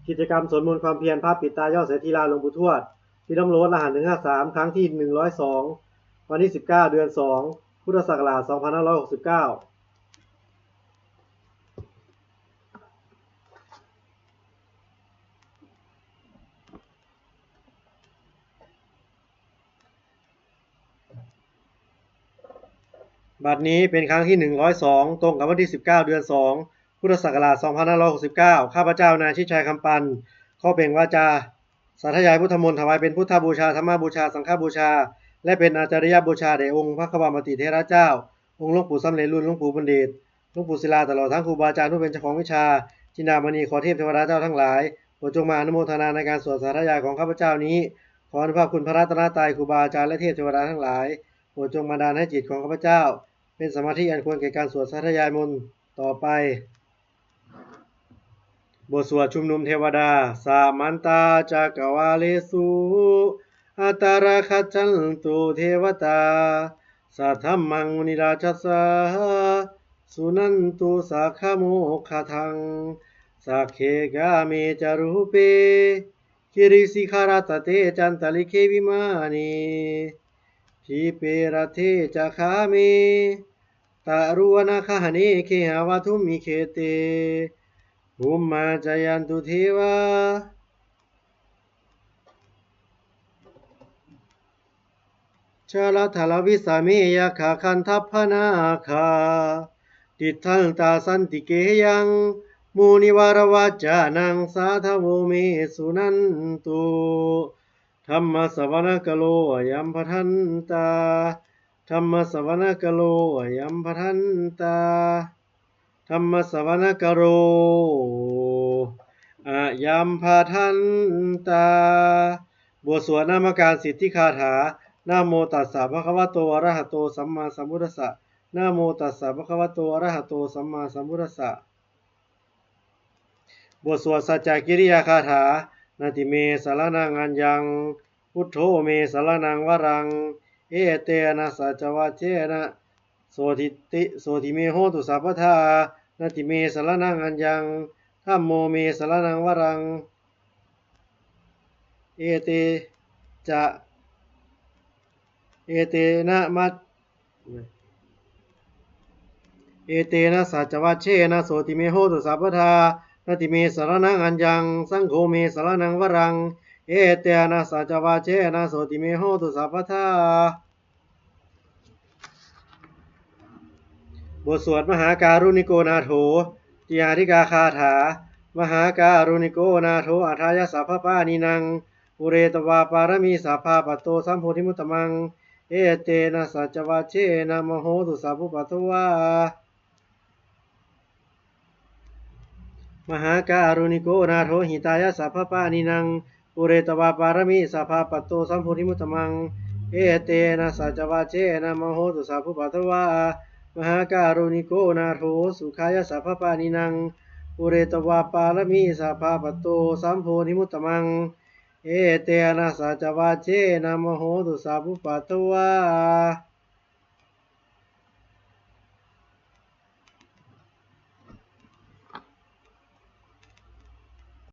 กิจกรรมสวดมนต์ความเพียรภาพปิดตาย่อเสถีลาหลวงปู่ทวดที่น้ำโรสรหัส153ครั้งที่102วันที่19เดือน2พุทธศักราช2569บัดนี้เป็นครั้งที่102ตรงกับวันที่19เดือน2พุทธศักราช2569ข้าพเจ้านายชิดชัยคำปันขอเปล่งวาจาสาธยายพุทธมนต์ถวายเป็นพุทธบูชาธรรมบูชาสังฆบูชาและเป็นอาจาริยบูชาแด่องค์พระคัมภีร์เถระเจ้าองค์หลวงปู่สำเร็จรุ่นหลวงปู่บัณฑิตหลวงปู่ศิลาตลอดทั้งครูบาอาจารย์ผู้เป็นเจ้าของวิชาจินดามณีขอเทพเทวดาเจ้าทั้งหลายโปรดจงมาอนุโมทนาในการสวดสาธยายของข้าพเจ้านี้ขออนุภาพคุณพระรัตนตรัยครูบาอาจารย์และเทพเทวดาทั้งหลายโปรดจงบันดาลให้จิตของข้าพเจ้าเป็นสมาธิอันควรแก่การสวดสาธยายมนต์ต่อไปบทสวดชุมนุมเทวดาสามันตาจักวาเลสุอัตตาราคัจจันตุเทวตาสัทธัมมังมุนิราชสาสุนันตุสักขโมคทังสักเขกาเมจารุเปคิริสิขาราตเตจันตลิเควิมานีพีเปรเทจะคาเมตารุวนาคหเนเคหาวัทุมิเคเตภูมิมาจายันตุเทวาชาลทาลวิสาเมยะขาคันทัพพนาคาติทัลตาสันติเกยังมูนิวารวัจจานังสาทโวเมสุนันตุธรรมสวนกโลยัมปทันตาธรรมสวนกโลยัมปทันตาธรรมสวนกโลยัมปทันตาบทสวดนามการสิทธิคาถานะโมตัสสะภะคะวะโตอะระหะโตสัมมาสัมพุทธัสสะนะโมตัสสะภะคะวะโตอะระหะโตสัมมาสัมพุทธัสสะบทสวดสัจจกิริยาคาถานาติเมสารนังอัญญังพุทโธเมสารนังวรังเอเตนะสัจวัจเจนะโสทิเมโหตุสัพพทานาติเมสารนังอัญญังธัมโมเมสารนังวรังเอเตนะมัตเอเตนะสัจวัชเชนะโสติเมโหตุสัพพทานาติเมสารนังอัญญังสังโฆเมสารนังวรังเอเตนะสัจวัชเชนะโสติเมโหตุสัพพทาบทสวดมหาการุณิโกนาโถติยาธิกาคาถามหาการุณิโกนาโถอัฏฐายสัพพปานินังปุเรตวาปารมีสัพพาปัตโตสัมโพธิมุตตมังเอเตนะสัจวัชเชนะมโหตุสัพพุปัตถวามหาการุณิโกนาโถหิตายะสัพพปานินังปุเรตวาปารมีสัพพาปัตโตสัมโพธิมุตตมังเอเตนะสัจวัชเชนะมโหตุสัพพุปัตถวามหาการุณิโกนาโถสุขายะสัพพปานินังปุเรตวาปารมีสัพพาปัตโตสัมโพธิมุตตมังเอเตนะสัจวัชเชนะมโหตุสัพพุปัตถวา